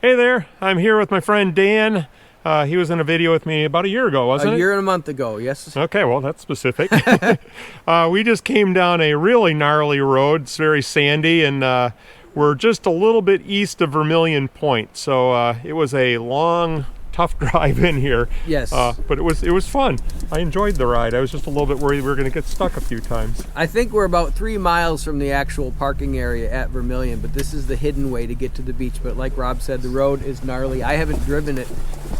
Hey there, I'm here with my friend Dan. He was in a video with me about a year ago, wasn't it? A year and a month ago, yes. Okay, well, that's specific. We just came down a really gnarly road. It's very sandy, and we're just a little bit east of Vermilion Point. So it was a long, tough drive in here. Yes. But it was fun. I enjoyed the ride. I was just a little bit worried we were going to get stuck a few times. I think we're about 3 miles from the actual parking area at Vermilion, but this is the hidden way to get to the beach. But like Rob said, the road is gnarly. I haven't driven it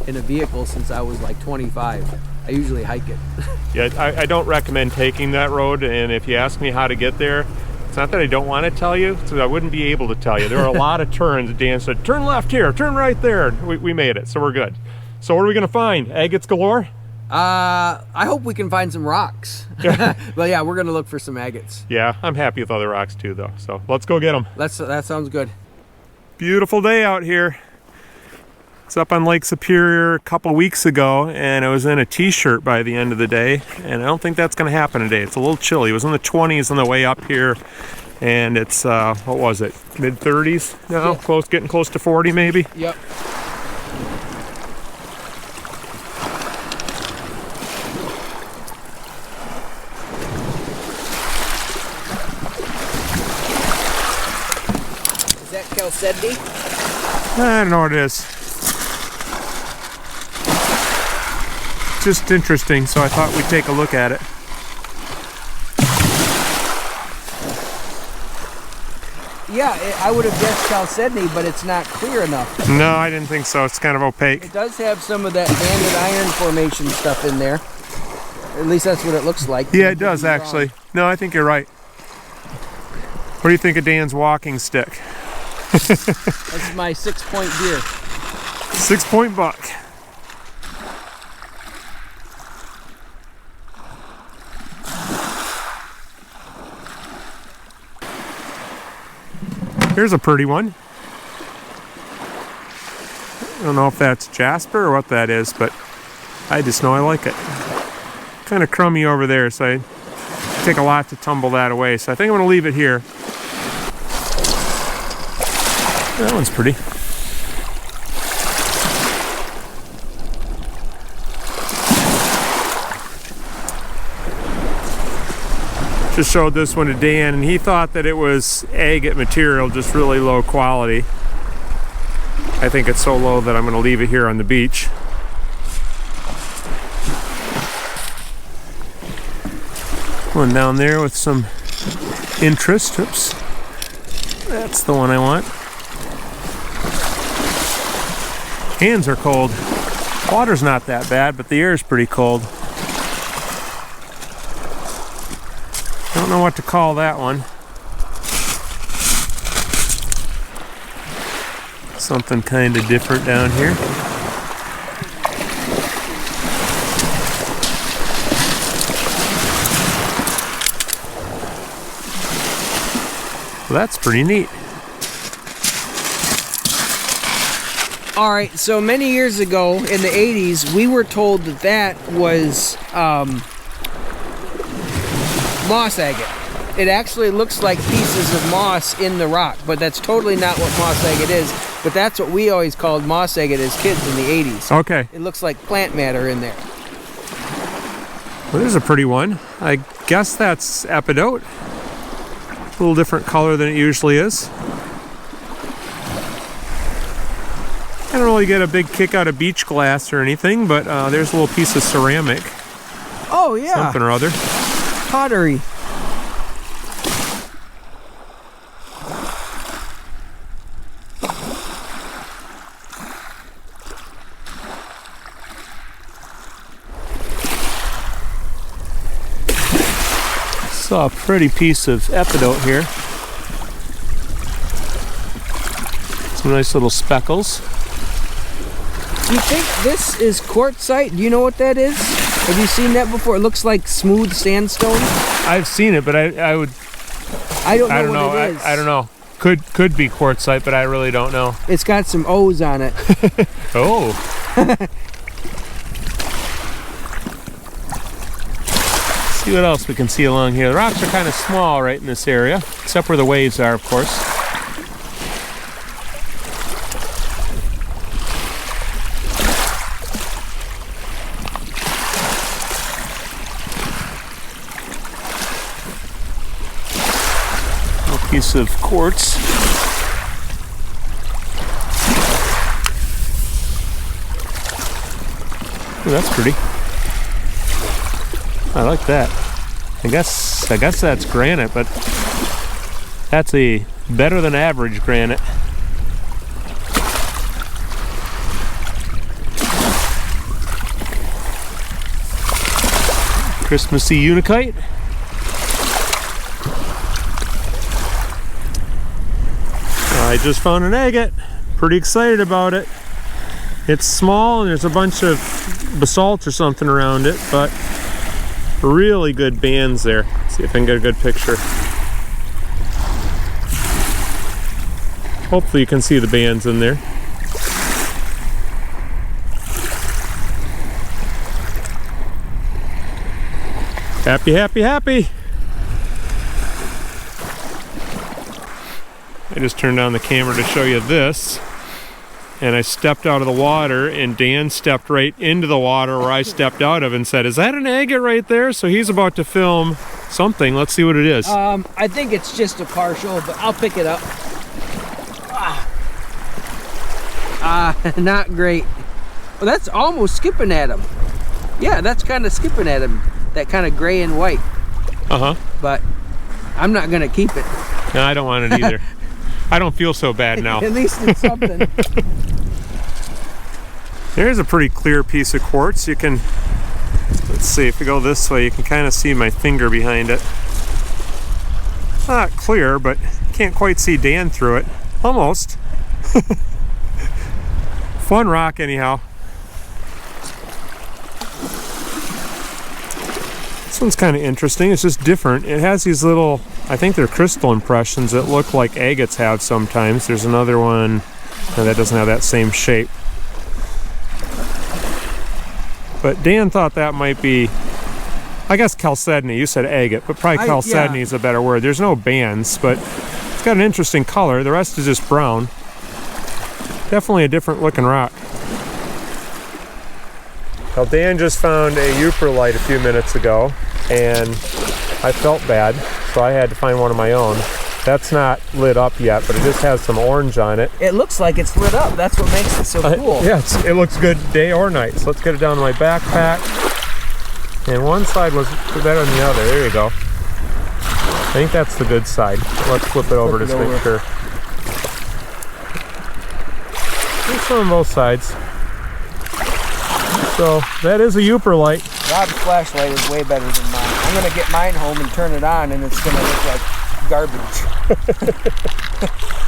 in a vehicle since I was like 25. I usually hike it. Yeah, I don't recommend taking that road, and if you ask me how to get there, it's not that I don't want to tell you, it's that I wouldn't be able to tell you. There are a lot of turns. Dan said, turn left here, turn right there. We made it, so we're good. So what are we going to find? Agates galore? I hope we can find some rocks. But yeah, we're going to look for some agates. Yeah, I'm happy with other rocks too, though. So let's go get them. That sounds good. Beautiful day out here. It's up on Lake Superior a couple weeks ago, and I was in a t-shirt by the end of the day, and I don't think that's going to happen today. It's a little chilly. It was in the 20s on the way up here, and it's, what was it, mid-30s now? Yeah. Getting close to 40 maybe? Yep. Is that chalcedony? I don't know what it is. Just interesting, so I thought we'd take a look at it. Yeah, I would have guessed chalcedony, but it's not clear enough. No, I didn't think so. It's kind of opaque. It does have some of that banded iron formation stuff in there. At least that's what it looks like. Yeah, it does actually. No, I think you're right. What do you think of Dan's walking stick? That's my 6-point deer. 6-point buck. Here's a pretty one. I don't know if that's Jasper or what that is, but I just know I like it. Kind of crummy over there, so I take a lot to tumble that away. So I think I'm going to leave it here. That one's pretty. Just showed this one to Dan, and he thought that it was agate material, just really low quality. I think it's so low that I'm going to leave it here on the beach. One down there with some interest. Oops. That's the one I want. Hands are cold. Water's not that bad, but the air is pretty cold. Don't know what to call that one. Something kind of different down here. Well, that's pretty neat. All right, so many years ago in the 80s, we were told that that was moss agate. It actually looks like pieces of moss in the rock, but that's totally not what moss agate is. But that's what we always called moss agate as kids in the 80s. Okay. It looks like plant matter in there. Well, there's a pretty one. I guess that's epidote. A little different color than it usually is. I don't really get a big kick out of beach glass or anything, but there's a little piece of ceramic. Oh, yeah. Something or other. Pottery. Saw a pretty piece of epidote here. Some nice little speckles. Do you think this is quartzite? Do you know what that is? Have you seen that before? It looks like smooth sandstone. I've seen it, but I don't know what it is. I don't know. Could be quartzite, but I really don't know. It's got some O's on it. Oh. See what else we can see along here. The rocks are kind of small right in this area, except where the waves are, of course. piece of quartz. Ooh, that's pretty. I like that. I guess that's granite, but that's a better than average granite. Christmassy unakite. I just found an agate. Pretty excited about it. It's small and there's a bunch of basalt or something around it, but really good bands there. Let's see if I can get a good picture. Hopefully you can see the bands in there. Happy, happy, happy! I just turned on the camera to show you this. And I stepped out of the water, and Dan stepped right into the water where I stepped out of and said, "Is that an agate right there?" So he's about to film something. Let's see what it is. I think it's just a partial, but I'll pick it up. Not great. Well, that's almost skipping at him. Yeah, that's kind of skipping at him. That kind of gray and white. Uh-huh. But I'm not going to keep it. No, I don't want it either. I don't feel so bad now. At least it's something. There's a pretty clear piece of quartz. You can, let's see, if we go this way, you can kind of see my finger behind it. Not clear, but can't quite see Dan through it. Almost. Fun rock anyhow. This one's kind of interesting. It's just different. It has these little, I think they're crystal impressions that look like agates have sometimes. There's another one that doesn't have that same shape. But Dan thought that might be, I guess chalcedony. You said agate, but probably chalcedony is a better word. There's no bands, but it's got an interesting color. The rest is just brown. Definitely a different looking rock. Well, Dan just found a euperlite a few minutes ago, and I felt bad, so I had to find one of my own. That's not lit up yet, but it just has some orange on it. It looks like it's lit up. That's what makes it so cool. Yes, it looks good day or night. So let's get it down to my backpack. And one side was better than the other. There you go. I think that's the good side. Let's flip it over to make sure. It's on both sides. So that is a euperlite. Rob's flashlight is way better than mine. I'm going to get mine home and turn it on, and it's going to look like garbage.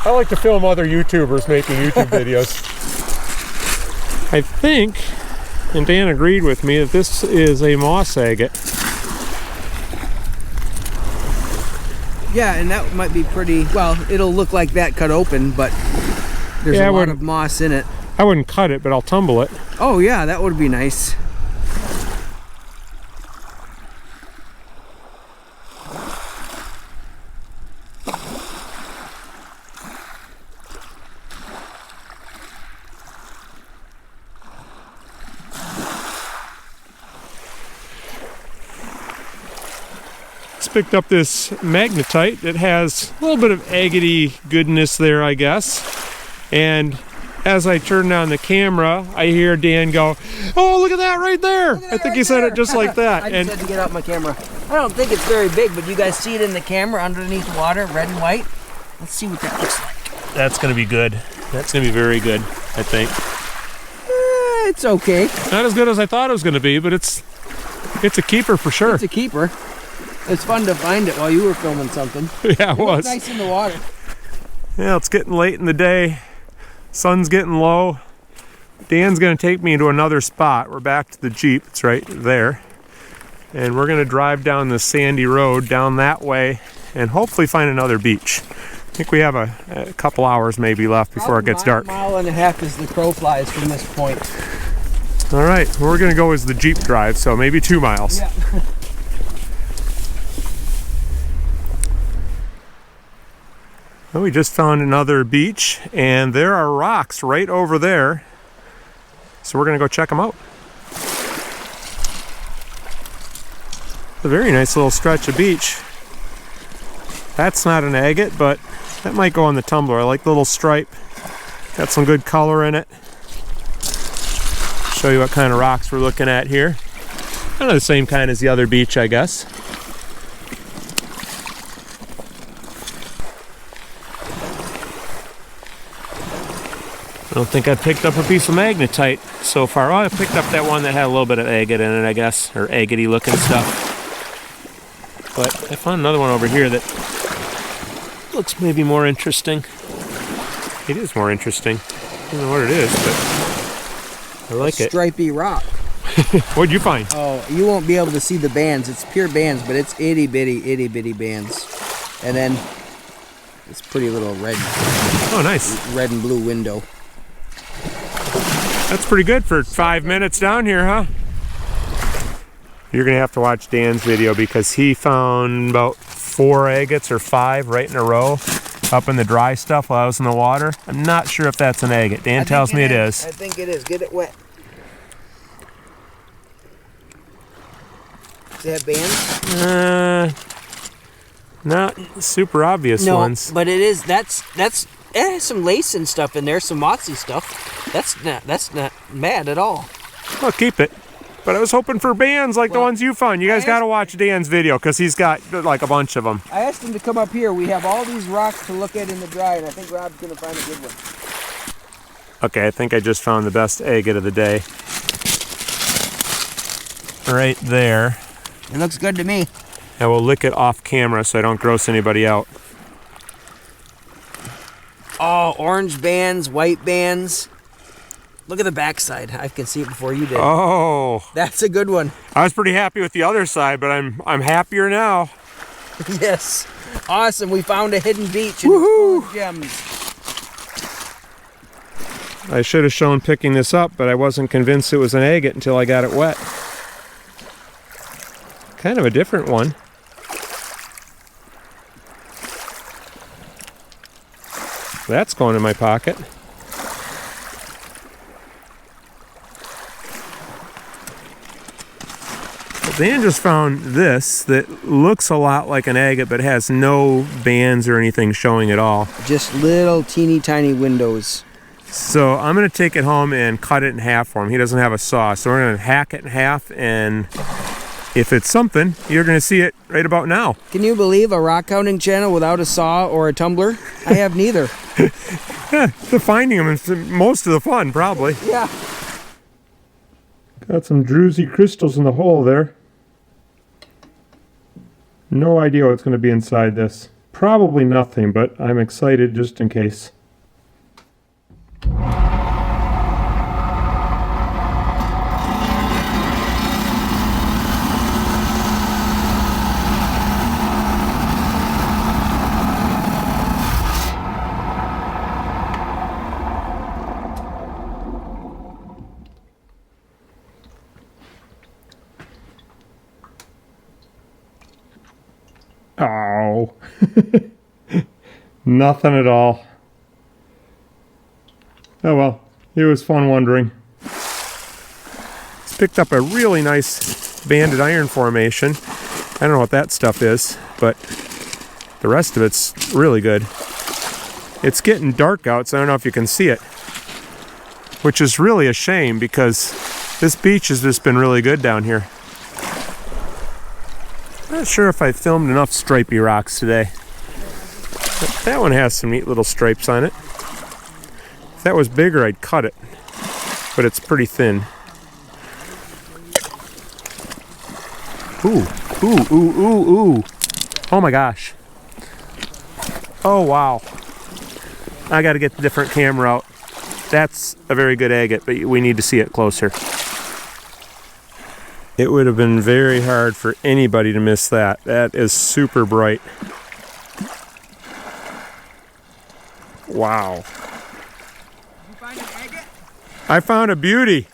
I like to film other YouTubers making YouTube videos. I think, and Dan agreed with me, that this is a moss agate. Yeah, and that might be pretty, well, it'll look like that cut open, but there's a lot of moss in it. I wouldn't cut it, but I'll tumble it. Oh yeah, that would be nice. Picked up this magnetite that has a little bit of agate goodness there, I guess. And as I turned on the camera, I hear Dan go, "Oh, look at that right there!" I think he said it just like that. I just had to get out my camera. I don't think it's very big, but you guys see it in the camera underneath the water, red and white. Let's see what that looks like. That's going to be good. That's going to be very good, I think. It's okay. Not as good as I thought it was going to be, but it's a keeper for sure. It's a keeper. It's fun to find it while you were filming something. Yeah, it was. Nice in the water. Yeah, it's getting late in the day. Sun's getting low. Dan's going to take me to another spot. We're back to the Jeep. It's right there. And we're going to drive down the sandy road down that way and hopefully find another beach. I think we have a couple hours maybe left before it gets dark. A mile and a half as the crow flies from this point. All right, where we're going to go is the Jeep drive, so maybe 2 miles. Yeah. Well, we just found another beach, and there are rocks right over there. So we're going to go check them out. It's a very nice little stretch of beach. That's not an agate, but that might go on the tumbler. I like the little stripe. Got some good color in it. Show you what kind of rocks we're looking at here. Kind of the same kind as the other beach, I guess. I don't think I picked up a piece of magnetite so far. Oh, I picked up that one that had a little bit of agate in it, I guess, or agate-y looking stuff. But I found another one over here that looks maybe more interesting. It is more interesting. I don't know what it is, but I like it. Stripy rock. What'd you find? Oh, you won't be able to see the bands. It's pure bands, but it's itty bitty bands. And then this pretty little red. Oh, nice. Red and blue window. That's pretty good for 5 minutes down here, huh? You're gonna have to watch Dan's video because he found about 4 agates or 5 right in a row up in the dry stuff while I was in the water. I'm not sure if that's an agate. Dan tells me it is. I think it is. Get it wet. Does it have bands? Not super obvious ones. But it is. That's it has some lace and stuff in there, some mossy stuff. That's not bad at all. I'll keep it. But I was hoping for bands like the ones you found. You guys got to watch Dan's video because he's got like a bunch of them. I asked him to come up here. We have all these rocks to look at in the dry, and I think Rob's going to find a good one. Okay, I think I just found the best agate of the day. Right there. It looks good to me. I will lick it off camera so I don't gross anybody out. Oh, orange bands, white bands. Look at the backside. I can see it before you did. Oh, that's a good one. I was pretty happy with the other side, but I'm happier now. Yes, awesome. We found a hidden beach and it's full of gems. I should have shown picking this up, but I wasn't convinced it was an agate until I got it wet. Kind of a different one. That's going in my pocket. Dan just found this that looks a lot like an agate but has no bands or anything showing at all. Just little teeny tiny windows. So I'm going to take it home and cut it in half for him. He doesn't have a saw, so we're going to hack it in half, and if it's something, you're going to see it right about now. Can you believe a rock counting channel without a saw or a tumbler? I have neither. Yeah, finding them is most of the fun, probably. Yeah. Got some druzy crystals in the hole there. No idea what's going to be inside this. Probably nothing, but I'm excited just in case. Oh, nothing at all. Oh well, it was fun wondering. It's picked up a really nice banded iron formation. I don't know what that stuff is, but the rest of it's really good. It's getting dark out, so I don't know if you can see it, which is really a shame because this beach has just been really good down here. Not sure if I filmed enough stripy rocks today. But that one has some neat little stripes on it. If that was bigger, I'd cut it. But it's pretty thin. Ooh, ooh, ooh, ooh, ooh. Oh my gosh. Oh wow. I gotta get the different camera out. That's a very good agate, but we need to see it closer. It would have been very hard for anybody to miss that. That is super bright. Wow. Did you find an agate? I found a beauty.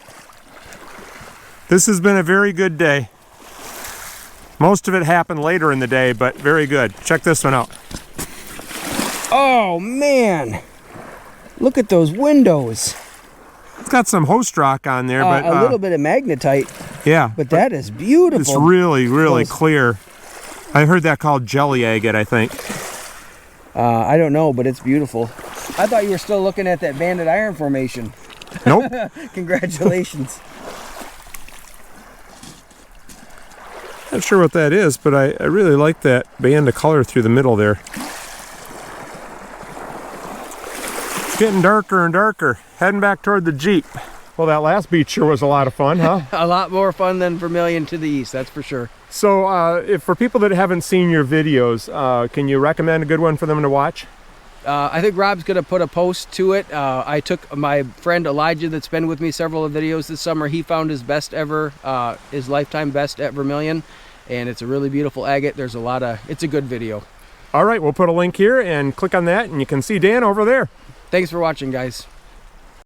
This has been a very good day. Most of it happened later in the day, but very good. Check this one out. Oh man. Look at those windows. It's got some host rock on there, but a little bit of magnetite. Yeah. But that is beautiful. It's really, really clear. I heard that called jelly agate, I think. I don't know, but it's beautiful. I thought you were still looking at that banded iron formation. Nope. Congratulations. Not sure what that is, but I really like that band of color through the middle there. It's getting darker and darker. Heading back toward the Jeep. Well, that last beach sure was a lot of fun, huh? A lot more fun than Vermilion to the east, that's for sure. So, if for people that haven't seen your videos, can you recommend a good one for them to watch? I think Rob's going to put a post to it. I took my friend Elijah that's been with me several of the videos this summer. He found his best ever, his lifetime best at Vermilion, and it's a really beautiful agate. There's it's a good video. All right, we'll put a link here and click on that, and you can see Dan over there. Thanks for watching, guys.